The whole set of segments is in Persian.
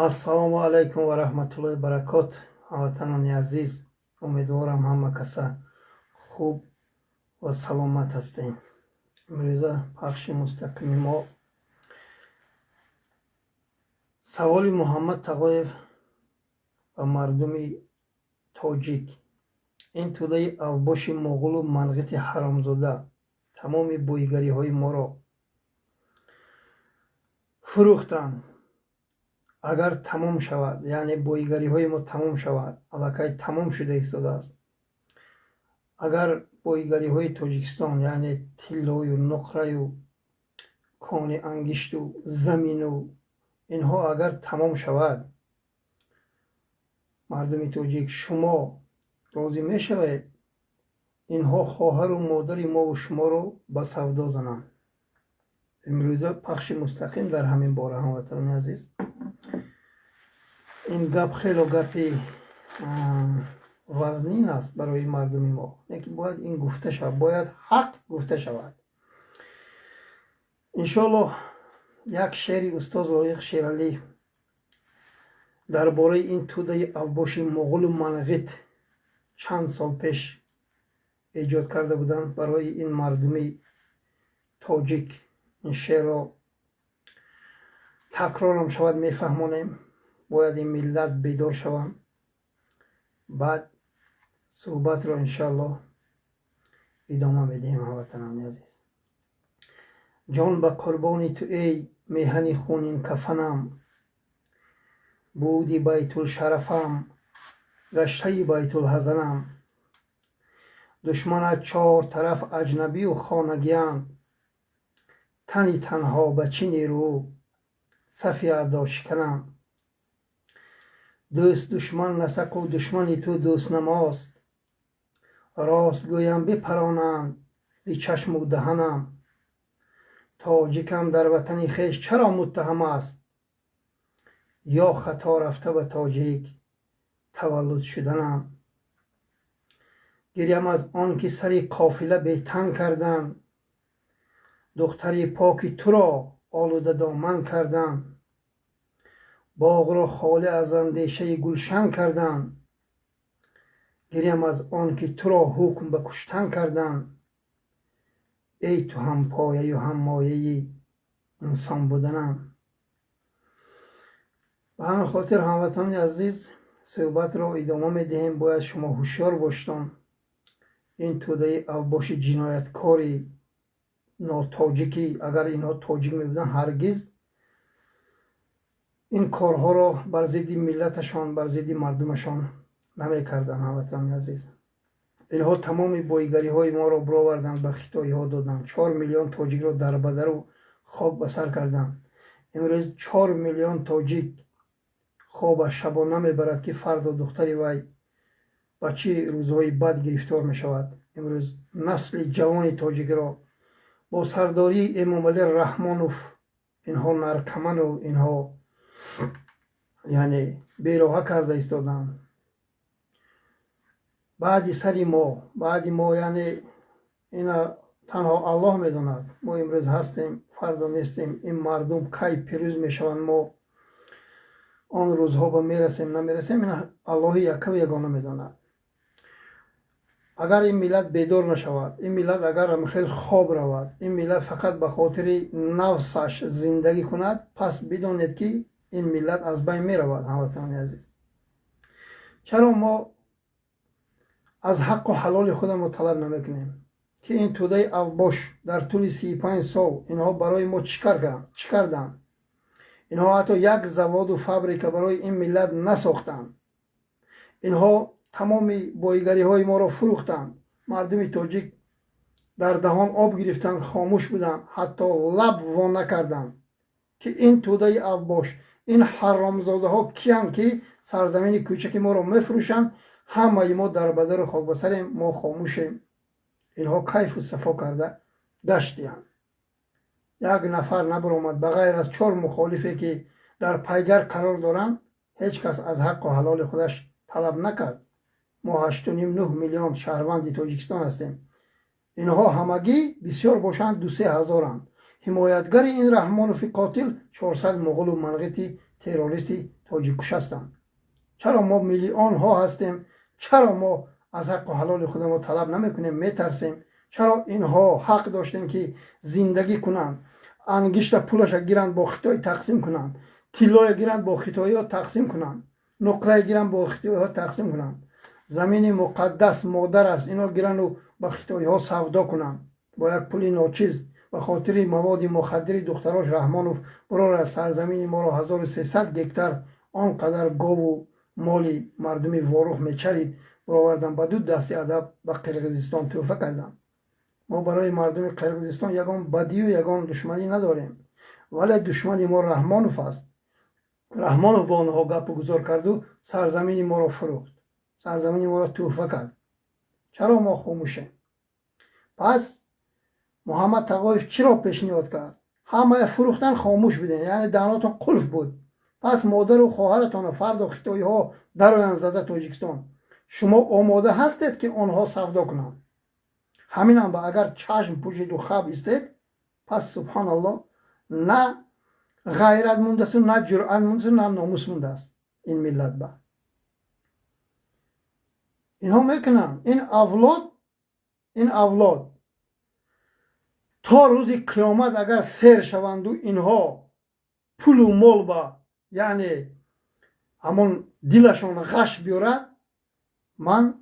ассалому алайкум ва раҳматуллоҳи баракот. ҳамватанони азиз, умедворам ҳама каса хуб ва саломат ҳастем. имрӯза пахши мустақими мо саволи Муҳаммад Тағоев ва мардуми тоҷик. ин тӯдаи авбоши моғулу манғити ҳаромзода тамоми боигариҳои моро фурӯхтанд. агар тамом шавад, яъне боигариҳои мо тамом шавад, аллакай тамом шуда истодааст. агар боигариҳои Тоҷикистон, яъне тиллою, нуқраю, кони ангишту, замину, инҳо агар тамом шавад, мардуми тоҷик, шумо розӣ мешавед инҳо хоҳару модари мову шуморо ба савдо зананд? имрӯза пахши мустақим дар ҳамин бора, ҳамватанони азиз. ин гап хело гапи вазнин аст барои мардуми мо, лекин бояд ин гуфта шавад, бояд ҳақ гуфта шавад. иншоаллоҳ як шеъри устоз Лоиқ Шералӣ дар бораи ин тӯдаи авбоши моғулу манғит чанд сол пеш эҷод карда буданд барои ин мардуми тоҷик. ин шеърро такрорам шавад мефаҳмонем, бояд ин миллат бедор шаванд. баъд суҳбатро иншааллоҳ идома медиҳем. ҳамватанони азиз, ҷон ба қурбони ту эй меҳани хунин кафанам, буди байтулшарафам, гаштаи байтулҳазанам. душманат чор тараф аҷнабию хонагиянд, тани танҳо ба чӣ нерӯ сафи аъдошиканам. дӯст душман насақу душмани ту дӯстнамост, рост гӯям бипаронанд зи чашму даҳанам. тоҷикам дар ватани хеш чаро муттаҳам аст, ё хато рафта ба тоҷик таваллуд шуданам. гирям аз он ки сари қофила бетан карданд, духтари поки туро олуда доман карданд. боғро холӣ аз андешаи гулшан карданд, гирям аз он ки туро ҳукм ба куштан карданд. эй ту ҳам пояю ҳам мояи инсон буданам. ба ҳамин хотир ҳамватанони азиз, суҳбатро идома медиҳем. бояд шумо ҳушёр бошед. ин тӯдаи авбоши ҷинояткори нотоҷикӣ, агар инҳо тоҷик мебуданд, ҳаргиз ин корҳоро бар зидди миллаташон, бар зидди мардумашон намекарданд. ҳамватанони азиз, инҳо тамоми боигариҳои моро бироварданд, ба хитоиҳо доданд. 4 миллион тоҷикро дарбадару хок ба сар карданд. имрӯз 4 миллион тоҷик хобаш шабона мебарад ки фардо духтари вай ба чӣ рӯзҳои бад гирифтор мешавад. имрӯз насли ҷавони тоҷикро бо сардории Эмомалӣ Раҳмонов инҳо наркоману инҳо яъне бероҳа карда истоданд. баъди сари мо яъне ина танҳо Аллоҳ медонад. мо имрӯз ҳастем, фардо нестем. ин мардум кай пирӯз мешаванд, мо он рӯзҳо ба мерасем намерасем, ина Аллоҳи якав ягона медонад. агар ин миллат бедор нашавад, ин миллат агар хел хоб равад, ин миллат фақат ба хотири нафсаш зиндагӣ кунад, пас бидонед ки ин миллат аз байн меравад. ҳамватанони азиз, чаро мо аз ҳаққу ҳалоли худамон талаб намекунем ки ин тӯдаи авбош дар тӯли 35 сол инҳо барои мо чӣ карданд? инҳо ҳатто як заводу фабрика барои ин миллат насохтанд. инҳо тамоми боигариҳои моро фурӯхтанд. мардуми тоҷик дар даҳон об гирифтанд, хомӯш буданд, ҳатто лаб во накарданд ки ин тӯдаи авбош, ин ҳаромзодаҳо киянд ки сарзамини кӯчаки моро мефурӯшанд. ҳамаи мо дарбадару хокбасарем, мо хомӯшем. инҳо кайфу сафо карда гаштиянд. як нафар набаромад ба ғайр аз 4 мухолифе ки дар пайгар қарор доранд. ҳеҷ кас аз ҳаққу ҳалоли худаш талаб накард. мо 8.9 миллион шаҳрванди Тоҷикистон ҳастем. инҳо ҳамагӣ бисёр бошанд 2-3 ҳазоранд. ҳимоятгари ин Раҳмонови қотил 400 моғулу манғити تروریستی تاجیککش هستند. چرا ما میلیون ها هستیم؟ چرا ما از حق و حلال خودمون طلب نمیکنیم؟ میترسیم. چرا اینها حق داشتن که زندگی کنند، انگشت پولش گیرند با خطای تقسیم کنند، طلای گیرند با خطایی ها تقسیم کنند، نقره گیرند با خطایی ها تقسیم کنند. زمین مقدس مادر است، اینا گیرند و با خطایی ها سودا کنند با یک پول ناچیز. به خاطر مواد مخدر دختراش رحمانوف برای از سرزمین ما را 1300 گکتار آنقدر گاو و مالی مردمی واروخ میچرید برآوردن به دو دستی ادب به قرقیزستان تحفه کردن. ما برای مردم قرقیزستان یگان بدی و یگان دشمنی نداریم، ولی دشمنی ما رحمانوف است. رحمانوف با آنها گپ گذار کرد و سرزمین ما را فروخت، سرزمین ما را تحفه کرد. چرا ما خاموشیم؟ پس محمد تقایف چرا پیشنهاد کرد؟ همه فروختن خاموش بدین، یعنی دهناتون قلف بود. پس مادر و خواهرتان فرد و خطایی ها در زده تاجیکستان. شما آماده هستید که آنها سودا کنند؟ همین هم اگر چشم پوشید و خواب استید، پس سبحان الله نه غیرت مونده است و نه جرأت مونده است و نه ناموس مونده است این ملت. با اینها میکنن. این اولاد تا روز قیامت اگر سیر شوند و اینها پول و مال با یعنی همون دلشان غش بیارد، من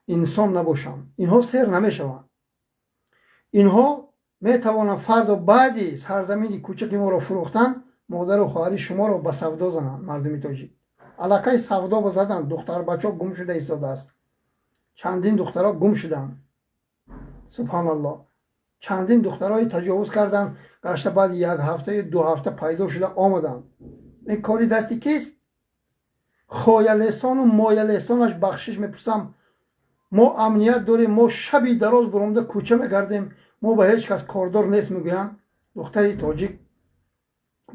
انسان نباشم. اینها سیر نمیشوند. اینها میتوانند فردا بعدی سرزمین کوچک ما را فروختن، مادر و خواهر شما را به سودا زنند. مردمی تاجیک الکی سودا بزدن. دختر بچه گم شده ایستاده است. چندین دخترها گم شدن. سبحان الله. چندین دخترهای تجاوز کردن، گشته بعد یک هفته 2 هفته پیدا شده آمدن. این کاری دستی کیست؟ خواه لسان و مایه لسانش بخشش میپرسم. ما امنیت داریم، ما شبی دراز برامده کوچه میگردیم، ما به هیچ کس کاردار نیست میگویم. دختری تاجیک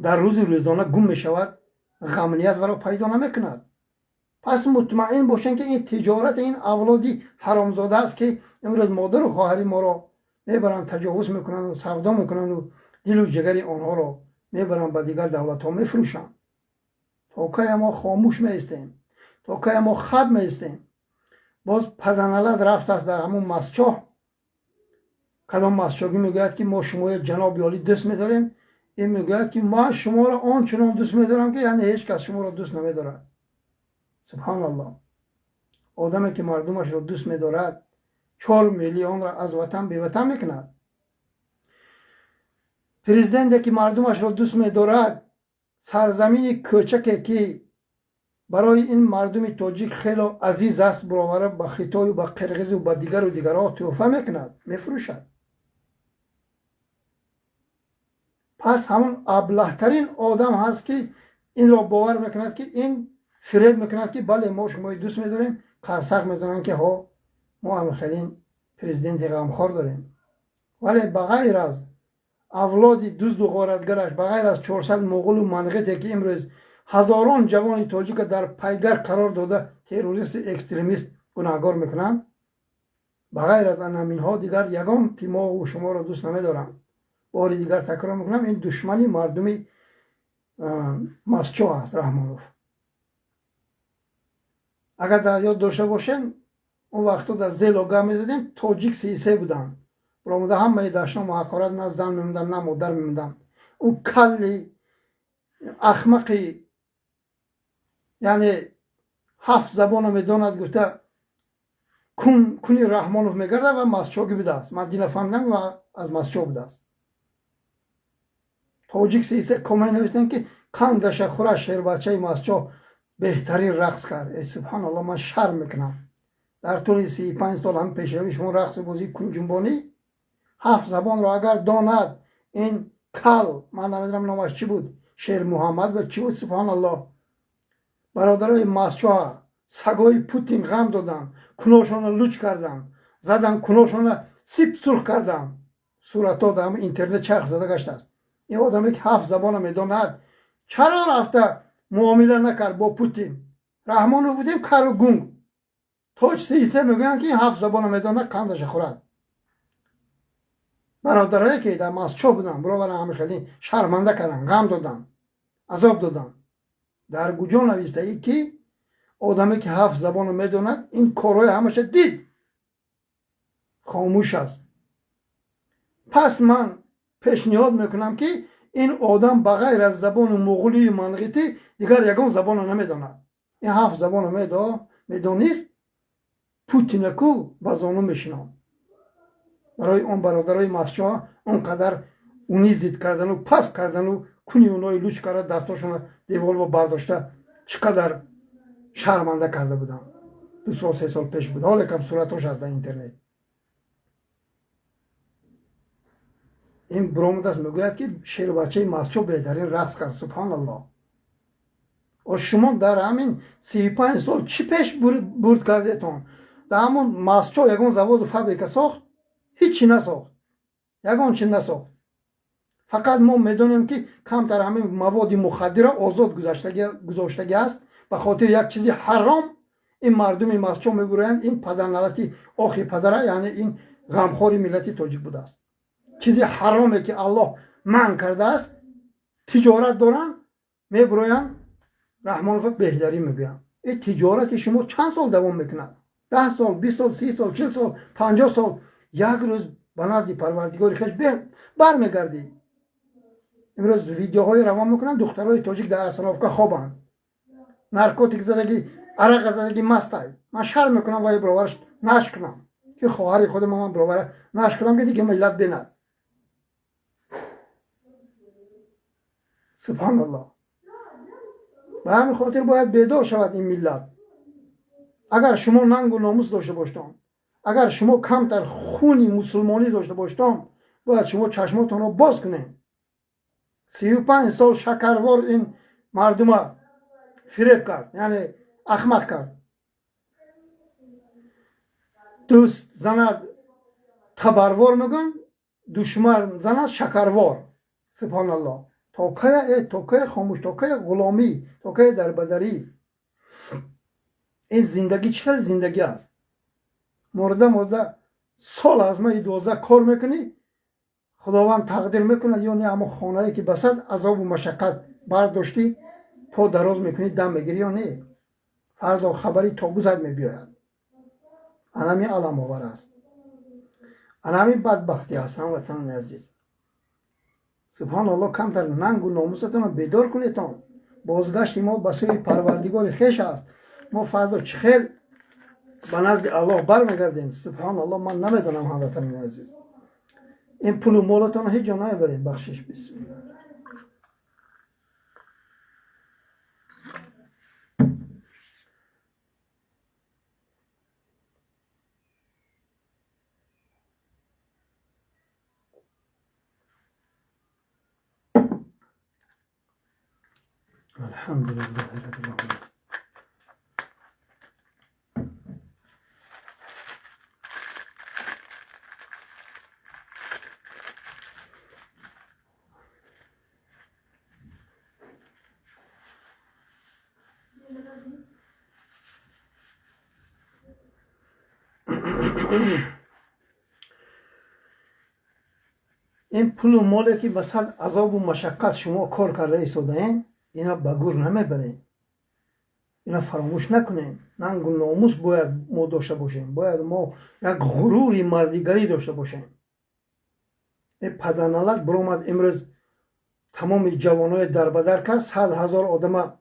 در روز روزانه گم میشود، امنیت ورا پیدا نمیکند. پس مطمئن باشین که این تجارت این اولادی حرامزاده است که امروز مادر و خواهر ما را میبرند تجاوز میکنند و سودا میکنند و دل و جگر آنها را میبرند به دیگر دولت ها میفروشند. تا که ما خاموش میستیم، تا که ما خب میستیم. باز پدرنلد رفت است در همون مسچاه. کدام مسچاگی میگوید که ما شما جناب عالی دوست میداریم، این میگوید که ما شما را آنچنان دوست میدارم که یعنی هیچ کس شما را دوست نمیدارد. سبحان الله. آدمی که مردمش را دوست میدارد 4 میلیون را از وطن به وطن میکند. پرزیدنتی که مردمش را دوست میدارد سرزمین کوچکی که برای این مردم تاجیک خیلی عزیز است برآوره به خطای و به قرقیز و به دیگرها تحفه میکند، میفروشد. پس همون ابلهترین آدم هست که این را باور میکند که این فریب میکند که بله ما شما دوست میداریم، قرصق میزنن که ها ما هم خیلی پرزیدنت غمخوار داریم. ولی بغیر از اولاد دزد و غارتگرش، بغیر از 400 مغول و منغیتی که امروز هزاران جوان تاجیک در پیگر قرار داده تروریست اکستریمیست گناهکار میکنند، بغیر از همین ها دیگر یگان که ما و شما را دوست نمیدارم. بار دیگر تکرار میکنم این دشمنی مردمی مسچو است. رحمانوف اگر در یاد داشته باشین اون وقتا در زیل و گم میزدیم تاجیک 33 بودن. برامده همه داشتن و حقارت نه زن میموندن نه مادر میموندن. اون کلی احمقی یعنی 7 زبان میداند گفته کنی رحمانوف میگرده و مسچوگی بوده است. من دینا فهمیدم و از مسچو بوده است. تاجیک 33 کامل نوشتن که کندش خوره شیر بچه مسچو بهترین رقص کرد. ای سبحان الله، من شرم میکنم. در طول 35 سال هم پیشروی شما رقص بازی کنجنبانی 7 زبان را اگر داند این کل، من نمیدونم نامش چی بود، شیر محمد و چی بود، سبحان الله، برادرای مسچو سگای پوتین غم دادن، کناشان لوچ کردن، زدن کناشان سیب سرخ کردن. صورت ها در اینترنت چرخ زده گشت است. این آدمی که 7 زبان میداند چرا رفته معامله نکرد با پوتین؟ رحمانو بودیم کر و گونگ. تاج 33 میگن که این 7 زبان میداند کندش خورد. برادرایی که در مسچو بودن برای همه خیلی شرمنده کردن، غم دادن. азоб доданд. дар куҷо навистаӣ ки одаме ки 7 забонро медонад ин корҳои ҳамаша дид, хомӯш аст. пас ман пешниҳод мекунам ки ин одам ба ғайр аз забони муғулию манғитӣ дигар ягон забонро намедонад. ин 7 забонро медонист, Путинаку ба зону мешинод. барои он бародарои масчоҳа он қадар уни зид кардану паст кардану куни унои луч карда дастошона деволба бардошта чӣ қадар шарманда карда буданд. 2 сол 3 сол пеш буд. ҳоле кам суратош аст дар интернет. ин биромадаст мегӯяд ки шербачаи масчо беҳтарин рақс кард. субҳаналлоҳ. шумо дар ҳамин 35 сол чӣ пеш бурд кардетон? дар ҳамон масчо ягон заводу фабрика сохт? ҳичи насохт. ягон чи насохт. фақат мо медонем ки камтар ҳамин маводи мухаддира озод гузоштагӣ аст. ба хотири як чизи ҳаром ин мардуми масчо мебуроянд. ин падарналати охи падара, яъне ин ғамхори миллати тоҷик будааст. чизи ҳароме ки аллоҳ манъ кардааст, тиҷорат доранд, мебуроянд раҳмонов беҳдарӣ мегӯянд. ин тиҷорати шумо чанд сол давом мекунад? 10 сол, 20 сол, 30 сол, 40 сол, 50 сол. як рӯз ба назди парвардигори хеш бармегардӣ. имрӯз видеоҳои равон мекунанд, духтарои тоҷик дар остановка хобанд, наркотик задагӣ, арақа задагӣ мастай. ман шарм мекунам вай бировараш нашк кунам ки хоҳари худам ман бировара нашк кунам ки дига миллат бинад. субҳаналлоҳ. ба ҳамин хотир бояд бедор шавад ин миллат. агар шумо нангу номус дошта боштон, агар шумо камтар хуни мусулмонӣ дошта боштон, бояд шумо чашмотонро боз кунед. 35 сол шакарвор ин мардума фиреб кард, яъне ахмақ кард. дӯст занад табарвор мегӯян, душман занад шакарвор. субҳаналлоҳ. то кая хомӯш, то кая ғуломӣ, то кая дарбадарӣ. ин зиндагӣ чӣ хел зиндагӣ аст? мурда сол аз моҳи 12 кор мекунӣ, худованд тақдир мекунад ё не ҳамон хонае ки ба сад азобу машаққат бардоштӣ по дароз мекунӣ, дам мегирӣ ё не. фардо хабари тобузат мебиёяд. анами аламовар аст. анами бадбахтӣ аст. ҳамватанони азиз, субҳаналлоҳ, камтар нангу номусатонро бедор кунедтон. бозгашти мо ба сӯи парвардигори хеш аст. мо фардо чӣ хел ба назди аллоҳ бармегардем. субҳаналлоҳ. ман намедонам ҳамватанони азиз, ин пулу молатонро ҳеҷ ҷо намебаред. бахшиш. бисмилла. الحمدلله رب العالمين. این پول و مالی که به صد عذاب و مشقت شما کار کرده ایستادین، اینا به گور نمیبرین. اینا فراموش نکنین. ننگ و ناموس باید ما داشته باشیم. باید ما یک غروری مردیگری داشته باشیم. این پدرنالت برآمد امروز تمام جوانای دربدر کرد. 100,000 آدم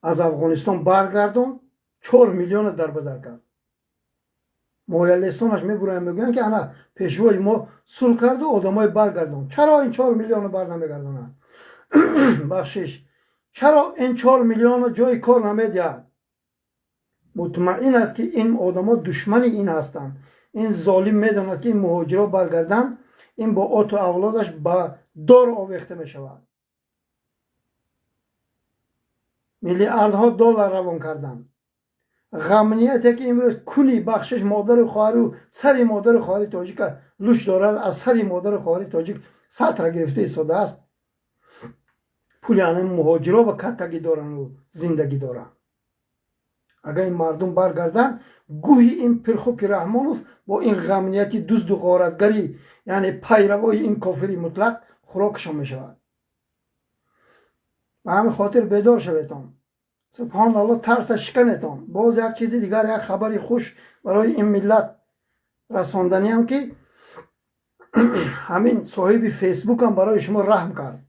از افغانستان برگردون، 4 میلیون دربدر کرد. مویلستانش میبرن میگن که انا پیشوای ما صلح کرد و آدمای برگردون. چرا این 4 میلیون رو بر نمیگردونن؟ بخشش. چرا این 4 میلیون رو جای کار نمیدهد؟ مطمئن است که این آدما دشمن این هستند. این ظالم میداند که این مهاجرا برگردن، این با آت و اولادش با دار آویخته میشود. میلیاردها دلار روان کردن. غمنیتی که امروز کلی بخشش مادر خواهر و سر مادر خواهر تاجیک لوش دارد، از سر مادر خواهر تاجیک سطر گرفته ایستاده است. پولی آن مهاجرا با کتگی دارن و زندگی دارن. اگر این مردم برگردن، گویی این پرخو پیرحمانوف با این غمنیتی دزد و غارتگری، یعنی پیروای این کافری مطلق خوراکشان می شود. به همین خاطر بیدار شویتان. سبحان الله ترس شکنتان. باز یک چیز دیگر، یک خبری خوش برای این ملت رساندنی هم که همین صاحب فیسبوک هم برای شما رحم کرد،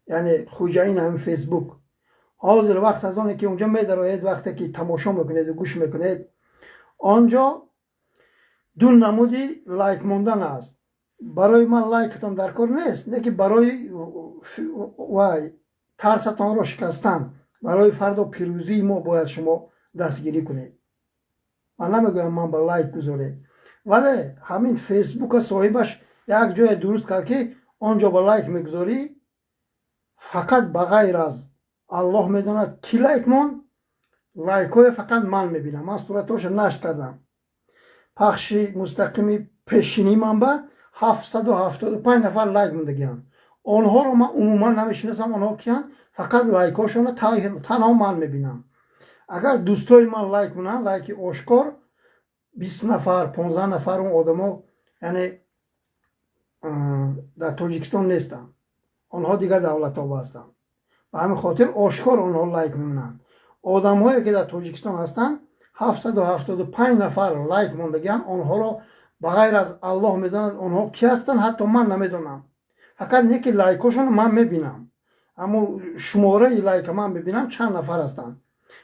یعنی خوجاین همین فیسبوک حاضر وقت از آنه که اونجا میدرآید، وقتی که تماشا میکنید و گوش میکنید، آنجا دو نمودی لایک موندن است. برای من لایکتان در کار نیست، نه که برای وای ترستان را شکستن، برای فردا پیروزی ما باید شما دستگیری کنید. من نمیگویم من با لایک گذارید، ولی همین فیسبوک صاحبش یک جای درست کرد که آنجا با لایک میگذاری، فقط بغیر از الله میداند کی لایک مون، لایک های فقط من میبینم. من صورتاش نشت کردم. پخش مستقیمی پیشینی من به 775 نفر لایک موندگیان. آنها رو من عموما نمیشناسم، آنها کیان؟ فقط لایک هاشون تنها من میبینم. اگر دوستای من لایک مونن، لایک آشکار 20 نفر 15 نفر اون آدما یعنی در تاجیکستان نیستن، آنها دیگه دولت ها هستن. به همین خاطر آشکار آنها لایک میمونن. آدم هایی که در تاجیکستان هستن 775 نفر لایک موندگیان. آنها رو بغیر از الله میدونند آنها کی هستن، حتی من نمیدونم. فقط یکی لایکاشون من میبینم، اما شماره لایک من ببینم چند نفر هستن.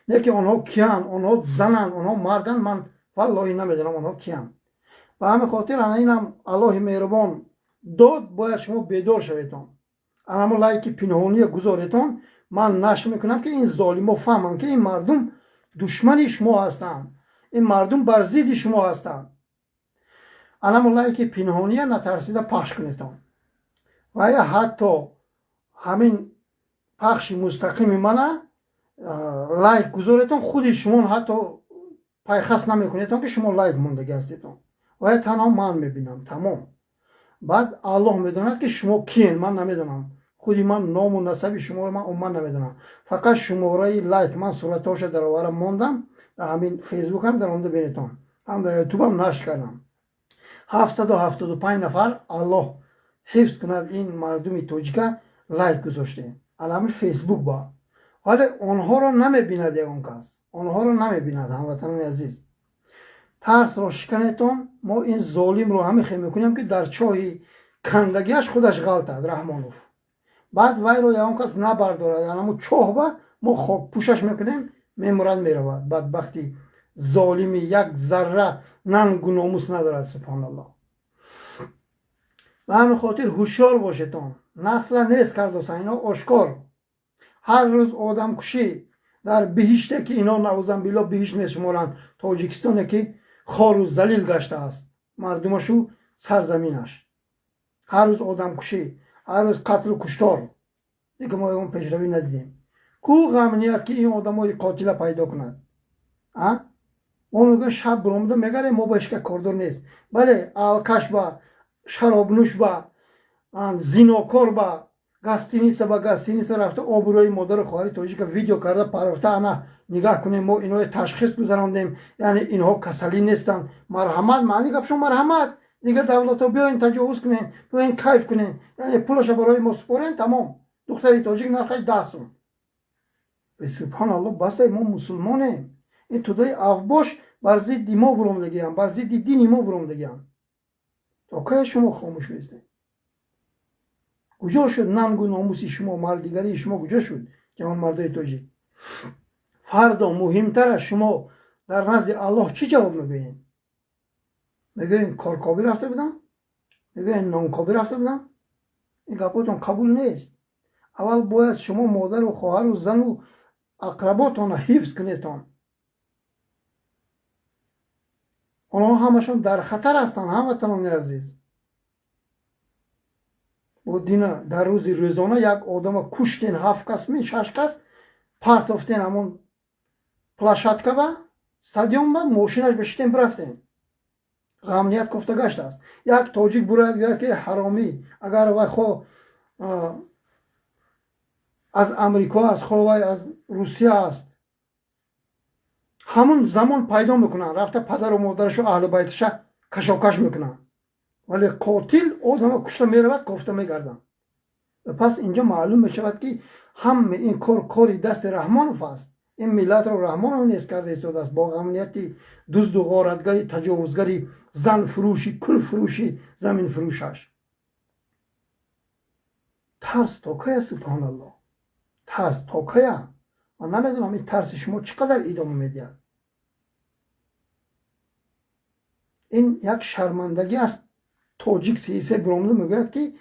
نه که آنها کیان، آنها زنن، آنها مردن، من والله نمیدونم آنها کیان. و همین خاطر اینم الله مهربان داد باید شما بیدار شویتان. اما لایک پنهانی گذاریتان من نشر میکنم که این ظالما فهمن که این مردم دشمن شما هستند، این مردم بر ضد شما هستند. اما لایک پنهانی نترسیده پخش کنیتان. و یا حتی همین پخش مستقیم من لایک گذاریتان، خود شما حتی پیخست نمیکنیتان که شما لایک موندگی هستیتان. و یا تنها من میبینم، تمام. بعد الله میداند که شما کین، من نمیدونم. خودی من نام و نسب شما من نمیدونم. فقط شماره لایک من صورتاشو در آورم موندم. همین فیسبوک هم در اونده بینیتان، هم در یوتیوب هم نشر کردم. 775 نفر الله حفظ کند این مردم تاجیک لایک گذاشته. همین فیسبوک با، ولی آنها رو نمیبیند یکون کس، آنها رو نمیبیند. هموطنان عزیز، ترس را شکنیتون. ما این ظالم رو همین خیلی میکنیم که در چای کندگیش خودش غلطه رحمانوف. بعد وی رو یکون کس نبردارد، یعنی چاه با ما خاک پوشش میکنیم، میمرد میرود. بدبختی ظالمی یک ذره ننگ و ناموس ندارد. سبحان الله. به همین خاطر هوشیار باشیتون. نسل نیست کرده اینا آشکار. هر روز آدم کشی در بهشته که اینا نوزن بلا بهشت نیست شمارن. تاجیکستانه که خار و ذلیل گشته است مردمشو، سرزمینش. هر روز آدم کشی، هر روز قتل و کشتار. دیگه ما اون پیشروی ندیدیم. کو غم نیاد که این آدمای قاتل پیدا کند؟ ما میگن شب برآمده میگه ما باش که کاردار نیست. بله الکش با شرابنوش با زیناکار با گاستینیس رفته آبروی مادر خواهر تاجیک ویدیو کرده پرفته. انا نگاه کنیم ما اینو تشخیص گذراندیم، یعنی اینها کسلی نیستن. مرحمت معنی گپشون مرحمت. دیگه دولت ها بیاین تجاوز کنین، بیاین کیف کنین، یعنی پولش برای ما سپارین، تمام. دختری تاجیک نرخش 10 سوم. سبحان الله، بس ما مسلمانیم. این تودای افباش بر ضد ما برآمدگی هم، بر ضد دین ما برآمدگی هم. تا که شما خاموش نیستین؟ کجا شد ننگ و ناموس شما، مردیگری شما کجا شد؟ جوان مردای تاجیک فردا مهمتر از شما در نزد الله چی جواب میگوین؟ میگوین کارکابی رفته بدم؟ میگوین نانکابی رفته بدم؟ این گپاتون قبول نیست. اول باید شما مادر و خواهر و زن و اقرباتون حفظ کنیتان. آنها همشون در خطر هستن. هموطنان عزیز، با دین در روز روزانه یک آدم کشتین، 7 کس می 6 کس پرتافتین همون پلاشاتکا با استادیوم با ماشینش بشتین برفتین. غمنیت گفته گشت است. یک تاجیک برای دیگر که حرامی اگر وای خو از امریکا است، خو از روسیه است، همون زمان پیدا میکنن رفته پدر و مادرش و اهل بیتش کشاکش میکنن. ولی قاتل آدم کشته میرود، کشته میگردن. پس اینجا معلوم می شود که همه این کاری دست رحمانوف است. این ملت رو رحمانوف نیست کرده ایستاده است با امنیتی دزد و غارتگری تجاوزگری زن فروشی کل فروشی زمین فروشش. ترس تا کی است؟ سبحان الله، ترس تا کی؟ من نمیدونم این ترس شما چقدر ادامه میدید. این یک شرمندگی است. تاجیک سیسه برامده میگوید که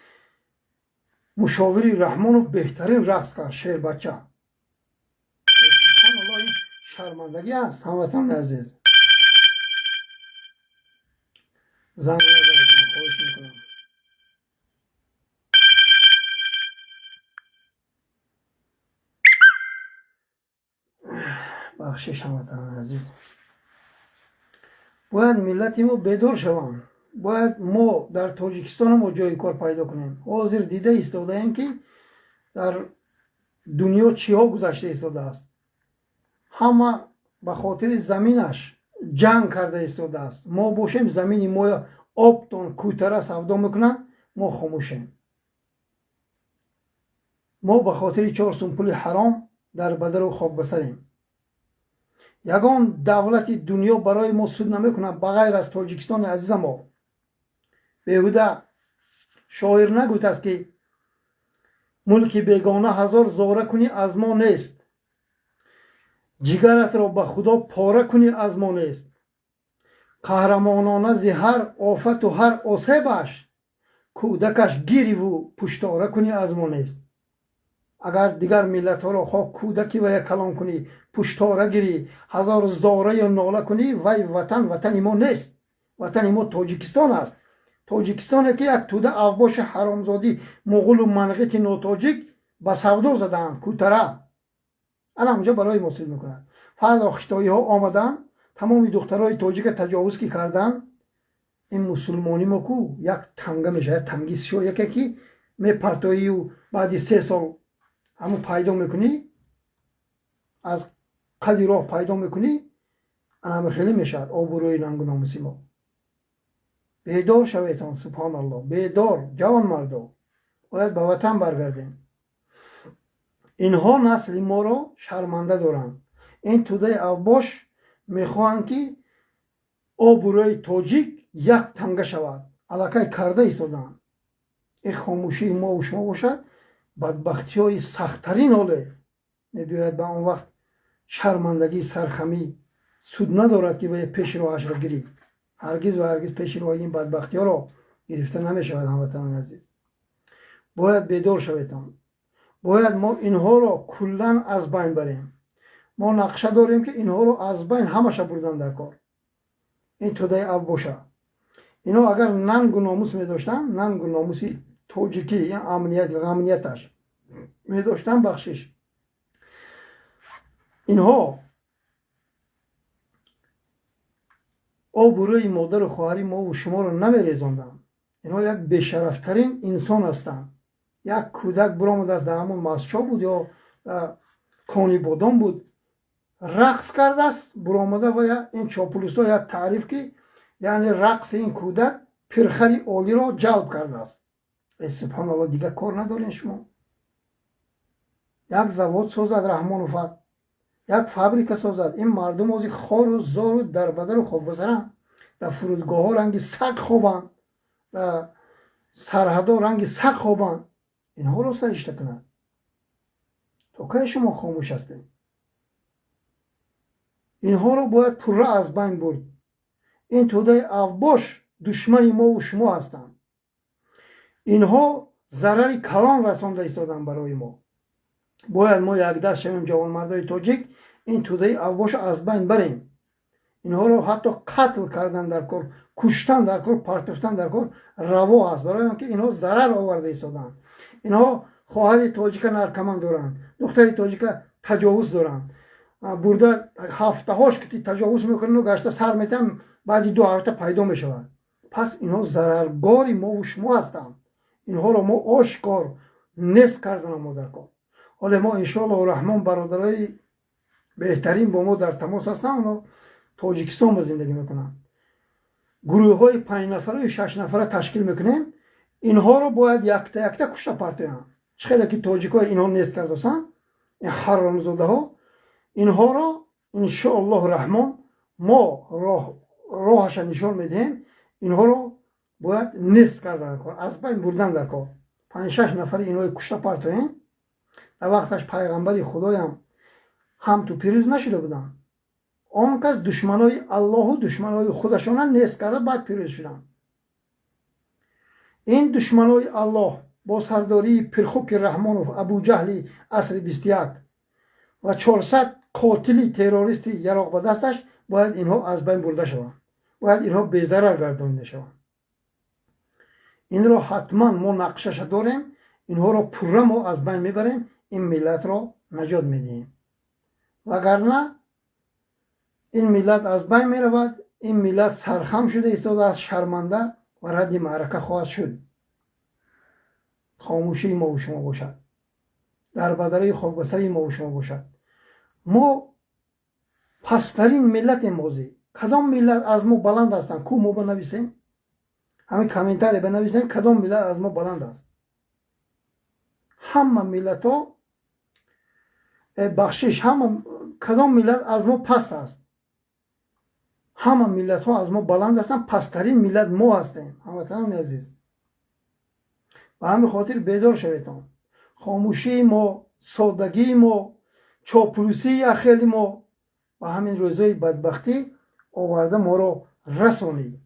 مشاوری رحمانوف بهترین رقص کرد شعر بچه. سبحان الله، این شرمندگی است. هموطن عزیز زنگ نزنید، خواهش میکنم. بخشش هموطن عزیز، باید ملت ما بیدار شوند. باید ما در تاجیکستان ما جای کار پیدا کنیم. حاضر دیده ایستاده ایم که در دنیا چیا گذشته ایستاده است. همه به خاطر زمینش جنگ کرده ایستاده است. ما باشیم زمین ما آب تون کوتره سودا میکنن، ما خاموشیم. ما به خاطر 4 سوم حرام در بدر و خاک بسریم. یگان دولت دنیا برای ما سود نمیکنه بغیر از تاجیکستان عزیز ما. بیهوده شاعر نگوید است که ملک بیگانه هزار زاره کنی از ما نیست، جگرت را به خدا پاره کنی از ما نیست. قهرمانانه زی هر آفت و هر آسیبش، کودکش گیری و پشتاره کنی از ما نیست. اگر دیگر ملت ها را خواه کودکی و یک کلام کنی، پشتاره گیری، هزار زاره یا ناله کنی، وی وطن ما نیست. وطن ما تاجیکستان است. تاجیکستان که یک توده افباش حرامزادی مغول و منقیت نوتاجیک به سودا زدن کوتره، الان اونجا برای ما سود میکنن. فردا خیتایی ها آمدن تمامی دخترای تاجیک تجاوز کی کردن. این مسلمانی ما کو یک تنگه میشه، تنگی شو یکی که می پرتایی و بعد 3 سال همون پیدا میکنی، از قدی راه پیدا میکنی، همه خیلی میشد آبروی ننگ و ناموسی ما. بیدار شویتان، سبحان الله، بیدار جوان مردم، باید به وطن برگردیم. اینها نسل ما را شرمنده دارند. این توده افباش میخواهند که آبروی تاجیک یک تنگه شود، علاقه کرده ایستادند. این خاموشی ما و شما باشد بدبختی های سختترین حاله میباید. به آن وقت شرمندگی سرخمی سود ندارد که باید پیش راهش را گیری. هرگز و هرگز پیش راه این بدبختی ها را گرفته نمیشود. هموطنان عزیز باید بیدار شویتان. باید ما اینها را کلا از بین بریم. ما نقشه داریم که اینها را از بین همش بردن در کار. این توده افباشه، اینا اگر ننگ و ناموس می داشتن، ننگ و ناموسی تاجیکی یا امنیتش می داشتن، بخشش اینها آبروی مادر و خواهری ما و شما رو نمی ریزاندن. اینها یک بشرفترین انسان هستند. یک کودک برآمده است در همون مسجد بود یا کانی بادام بود، رقص کرده است برآمده و این چاپلوسا یک تعریف که یعنی رقص این کودک پرخری عالی را جلب کرده است. سبحان الله، دیگه کار ندارین شما. یک زواد سازد رحمانوف، یک فابریکه سازد، این مردم از خار و زار و در بدر و خواب بزنن. در فرودگاه ها رنگ سگ خوابن، در سرحد ها رنگ سگ خوابن. اینها رو سرشته کنن. تا که شما خاموش هستید؟ اینها رو باید پره از بین برد. این توده افباش دشمن ما و شما هستند. اینها ضرری کلان رسانده ایستادن برای ما. باید ما یک دست شویم جوانمردای تاجیک، این توده افباش از بین بریم. اینها رو حتی قتل کردن در کار، کشتن در کار، پرتفتن در کار روا است، برای اینکه اینها ضرر آورده ایستادن. اینها خواهر تاجیک نرکمند دارن، دختر تاجیک تجاوز دارن، برده هفته هاش که تجاوز میکنن و گشته سر میتن، بعدی 2 هفته پیدا میشوند. پس اینها ضررگاری ما و شما هستند. اینها رو ما آشکار نیست کردن ما در کار. حالا ما انشاءالله رحمان برادرای بهترین با ما در تماس هستن، اونا تاجیکستان با زندگی میکنن. گروه های 5 نفره و 6 نفره تشکیل میکنیم. اینها رو باید یک تا کشته پرتویم. چقدر که تاجیک ها اینها نیست کردن این حرامزاده ها اینها را انشاءالله رحمان ما راهش نشان میدیم اینها رو باید نیست کردن کار از بین بردن در کار 5-6 نفر اینها کشته پرتوین در وقتش پیغمبر خدایم هم تو پیروز نشده بودن آن کس دشمنای الله و دشمنای خودشان نیست کرده بعد پیروز شدن این دشمنای الله با سرداری پرخوک رحمانوف ابو جهل عصر 21 و 400 قاتلی تروریستی یراق به دستش باید اینها از بین برده شوند باید اینها بی‌ضرر گردانیده شوند این را حتما ما نقشش داریم اینها را پوره ما از بین میبریم این ملت را نجات میدیم وگرنه این ملت از بین میرود این ملت سرخم شده ایستاده از شرمنده و رد معرکه خواهد شد خاموشی ما و شما باشد در بدره خاکبسری ما و شما باشد ما پسترین ملت موزی کدام ملت از ما بلند هستند کو ما بنویسیم همین کامنتاری بنویسیم کدام ملت از ما بلند است همه ملت ها بخشش همه کدام ملت از ما پست است همه ملت ها از ما بلند هستند پسترین ملت ما هستیم هموطنان عزیز و همین خاطر بیدار شوید خاموشی ما سادگی ما چاپلوسی اخیلی ما و همین روزای بدبختی آورده ما را رسانید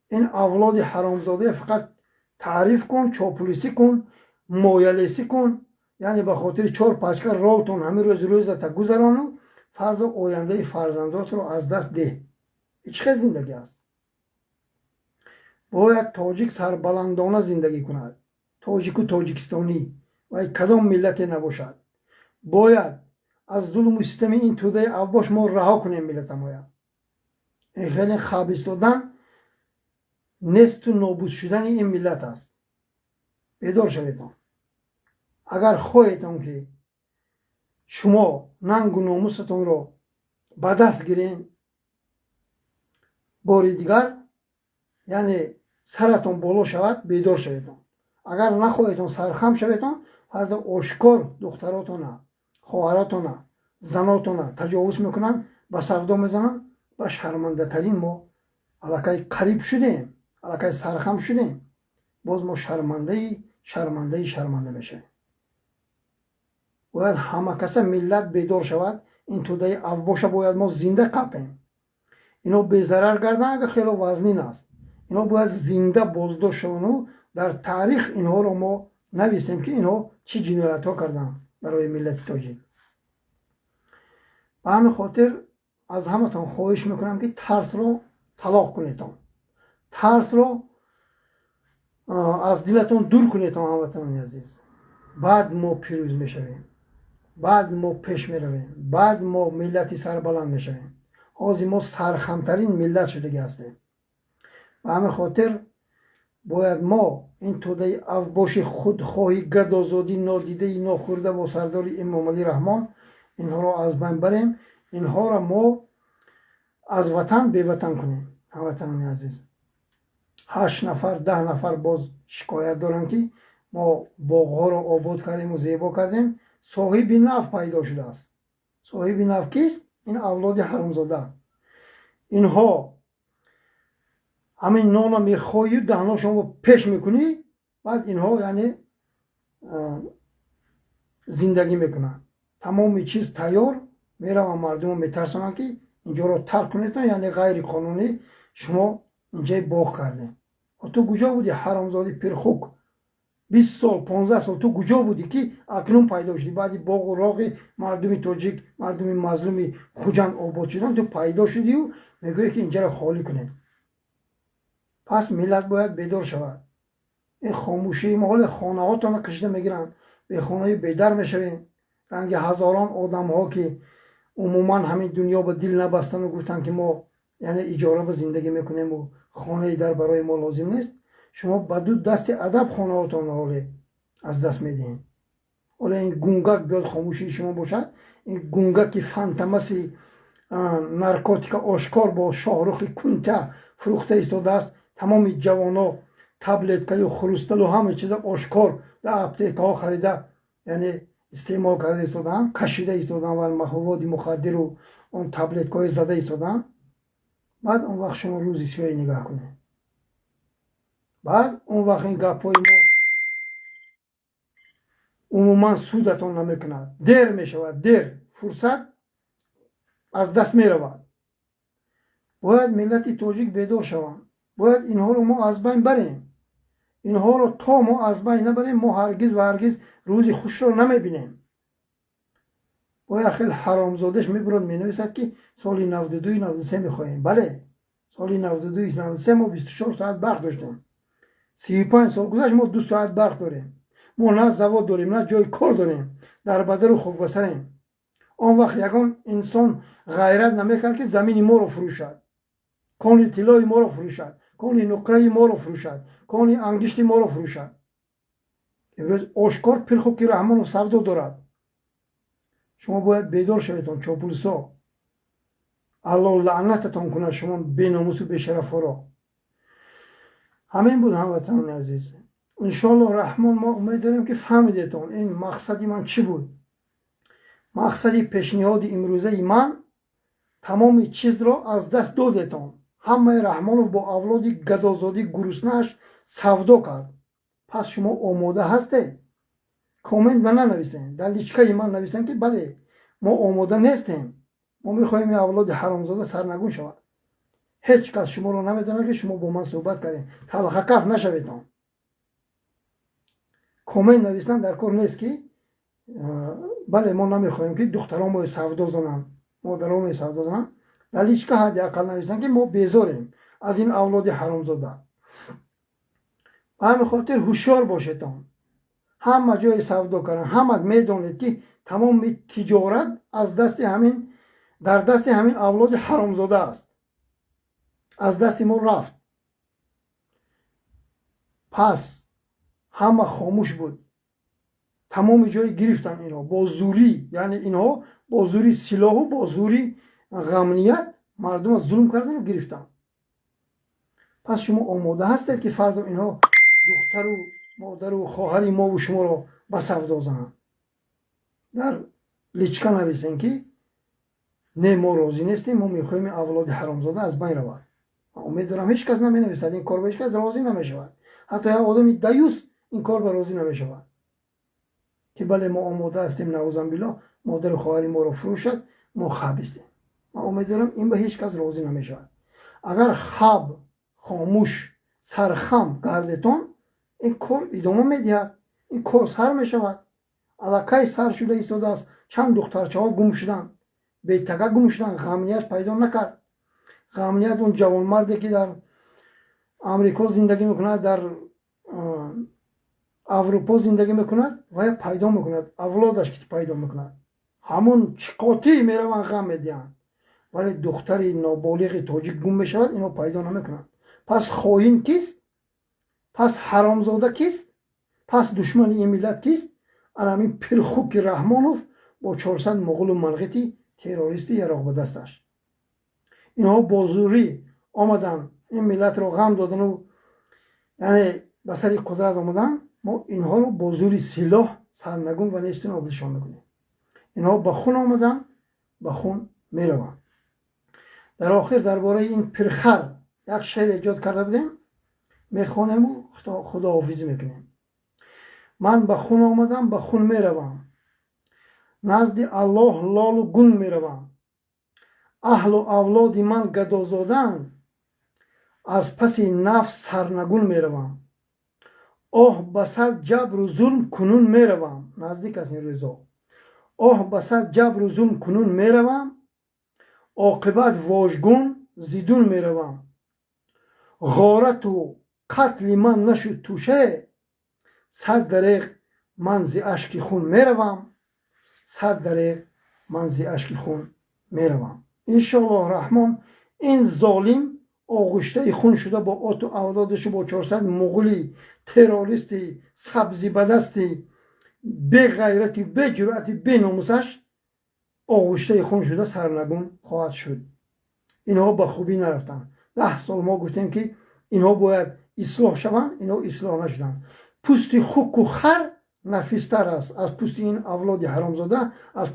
این اولاد حرامزاده فقط تعریف کن چاپلوسی کن مایلیسی کن یعنی به خاطر 4 پچکه راوتون همین روز تا گذرانو فردا آینده فرزندات رو از دست ده هیچ خیلی زندگی است باید تاجیک سربلندانه زندگی کند تاجیک و تاجیکستانی و کدام ملت نباشد باید از ظلم و ستم این توده اوباش ما رها کنیم ملت ما این خیلی خبیث دادن نیست و نابود شدن این ملت است بیدار شوید اگر خواهیدم که شما ننگ و ناموستون رو به دست گیرین باری دیگر یعنی سرتون بالا شود بیدار شوید اگر نخواهیدم سرخم شوید فردا آشکار دختراتون خواهراتون زناتون تجاوز میکنن به سردا میزنن و شرمنده ترین ما الکی قریب شدیم الکی سرخم شدیم باز ما شرمنده میشه باید همه کسا ملت بیدار شود این توده اوباشه باید ما زنده قپیم اینا بی‌ضرر گردن اگر خیلی وزنین است اینا باید زنده بازداشت شوند در تاریخ اینها رو ما نویسیم که اینها چی جنایت ها کردن برای ملت تاجیک به همین خاطر از همتون خواهش میکنم که ترس رو طلاق کنید ترس رو از دلتون دور کنید هموطنان عزیز بعد ما پیروز میشویم بعد ما پیش میرویم بعد ما ملتی سربلند میشویم حاضر ما سرخمترین ملت شده هستیم به همین خاطر باید ما این توده اوباش خودخواهی گدازادی نادیده ناخورده با سردار امام علی رحمان اینها را از بین بریم اینها را ما از وطن به وطن کنیم هموطنان عزیز 8 نفر 10 نفر باز شکایت دارن که ما باغ‌ها را آباد کردیم و زیبا کردیم صاحب نفع پیدا شده است صاحب نفع کیست این اولاد حرامزاده اینها همین نان میخوایی و دهناشون رو پیش میکنی بعد اینها یعنی زندگی میکنن تمام چیز تیار میرم و مردم میترسونن که اینجا رو ترک کنید یعنی غیر قانونی شما اینجا باغ کردین تو کجا بودی حرامزاده پرخوک 20 سال 15 سال تو کجا بودی که اکنون پیدا شدی بعد باغ و راغ مردم تاجیک مردم مظلوم خوجند آباد شدن تو پیدا شدی و میگویی که اینجا رو خالی کنید پس ملت باید بیدار شود این خاموشی مال خانه هاتون کشیده میگیرن به خانه بیدار میشوین رنگ هزاران آدم ها که عموما همین دنیا به دل نبستن و گفتن که ما یعنی اجاره به زندگی میکنیم و خانه در برای ما لازم نیست شما با دو دست ادب خانه هاتون حاله از دست میدین حالا این گونگک بیاد خاموشی شما باشد این گونگک فانتمسی نارکوتیک آشکار با شاهرخ کنته فروخته ایستاده است تمام جوانا таблеткаю хрусталу ҳама чиза ошкор дар аптекаҳо харида яъне истеъмол карда истодаанд, кашида истодаанд ва маҳсулоти мухаддиру он таблеткаҳои зада истодаанд. баъд он вақт шумо рӯзи сиёҳи нигоҳ кунед. баъд он вақт ин гапҳои мо умуман судатон намекунад. дер мешавад, дер фурсат аз даст меравад. бояд миллати тоҷик бедор шаванд. бояд инҳоро мо аз байн барем. инҳоро то мо аз байн набарем, мо ҳаргиз ва ҳаргиз рӯзи хушро намебинем. бояд хеле ҳаромзодаш мебурад менависад ки соли 92-93 мехоҳем. бале, соли 92-93 мо 24 соат барқ доштем. 35 сол гузашт мо 2 соат барқ дорем. мо на завод дорем, на ҷои кор дорем, дар бадару хокбасарем. он вақт ягон инсон ғайрат намекард ки замини моро фурӯшад, кони тиллои моро фурӯшад, кони нуқраи моро фурӯшад, кони ангишти моро фурӯшад. имрӯз ошкор пирхуки раҳмонов савдо дорад. шумо бояд бедор шаведон чопулсо. алло лаънататон кунад шумо беномусу бешарафҳоро. ҳамин буд ҳамватанони азиз. иншоаллоҳ раҳмон мо умед дорем ки фаҳмидетон ин мақсади ман чӣ буд. мақсади пешниҳоди имрӯзаи ман тамоми чизро аз даст додетон. ҳамаи раҳмонов бо авлоди гадозоди гуруснааш савдо кард. пас шумо омода ҳастед? комент ба нанависен, дар личкаи ман нависен ки бале мо омода нестем, мо мехоҳем авлоди ҳаромзода сарнагун шавад. ҳеҷ кас шуморо намедонад ки шумо бо ман суҳбат кардем. талхакаф нашаведон. комент нависдан дар кор нест ки бале мо намехоҳем ки духтарон мо савдо зананд, модарон мо савдо зананд. дар личка ҳадди ақал нависдан ки мо безорем аз ин авлоди ҳаромзода. ба ҳамин хотир ҳушёр бошедон. ҳама ҷои савдо кардан, ҳама медонед ки тамоми тиҷорат аз дасти ҳамин дар дасти ҳамин авлоди ҳаромзода аст. аз дасти мо рафт. пас ҳама хомӯш буд. тамоми ҷои гирифтан инҳо бо зӯрӣ, яъне инҳо бо зӯри силоҳу бо зӯри ғамният мардума зулм кардану гирифтан. пас шумо омода ҳастед ки фардо инҳо духтару модару хоҳари мову шуморо ба савдо зананд. дар личка нависен ки не мо розӣ нестем, мо мехоҳем авлоди ҳаромзода аз байн равад. ман умед дорам ҳеҷ кас наменависад, ин кор ба ҳеҷ кас розӣ намешавад. ҳатто як одами даюс ин кор ба розӣ намешавад ки бале мо омода ҳастем наъузанбиллоҳ модару хоҳари моро фурӯшад, мо хабистем. ман умед дорам ин ба ҳеҷ кас розӣ намешавад. агар хаб хомӯш сархам гардетон, ин кор идома медиҳад, ин кор сар мешавад. аллакай сар шуда истодааст, чанд духтарчаҳо гум шуданд, бетага гум шуданд, ғамният пайдо накард. ғамният он ҷавонмарде ки дар амрико зиндагӣ мекунад, дар аврупо зиндагӣ мекунад, вая пайдо мекунад, авлодаш ки пайдо мекунад, ҳамун чиқотӣ мераванд ғам медиҳанд, вале духтари ноболиғи тоҷик гум мешавад, инҳо пайдо намекунанд. пас хоин кист? пас ҳаромзода кист? пас душмани ин миллат кист? ана ҳамин пирхуки раҳмонов бо 400 муғулу марғити террористи яроқ ба дасташ. инҳо бо зӯрӣ омаданд ин миллатро ғам додану яъне ба сари қудрат омаданд. мо инҳоро бо зӯри силоҳ сарнагун ва нестин обидшон мекунем. инҳо ба хун омаданд, ба хун мераванд. дар охир дар бораи ин пирхар як шеър эҷод карда будем, мехонему худоҳофизӣ мекунем. ман ба хун омадам, ба хун меравам, назди аллоҳ лолу гул меравам. аҳлу авлоди ман гадозоданд, аз паси нафс сарнагун меравам. оҳ ба сад ҷабру зулм кунун меравам. наздик аст ин рӯзо. оҳ ба сад ҷабру зулм кунун меравам, оқибат вожгун зидун меравам. ғорату қатли ман нашуд туше, сад дареғ ман зи ашки хун меравам. сад дареғ ман зи ашки хун меравам. иншоаллоҳ раҳмон ин золим оғӯштаи хун шуда бо оту авлодашу бо 400 муғули террористи сабзибадасти беғайрати беҷуръати беномусаш оғӯштаи хун шуда сарнагун хоҳад шуд. инҳо ба хубӣ нарафтанд. 10 сол мо гуфтем ки инҳо бояд اصلاح شوند اینا اصلاح نشدند. پوست خوک و خر نفیستر است از پوست این اولاد حرامزاده، از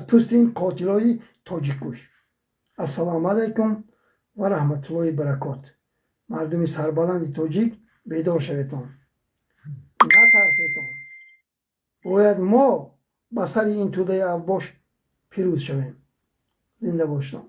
پوست این قاتلای تاجیک کش. السلام علیکم و رحمت الله برکات. مردم سربلند تاجیک بیدار شویتان، نترسیتان. باید ما به سر این توده اوباش پیروز شویم. زنده باشتان.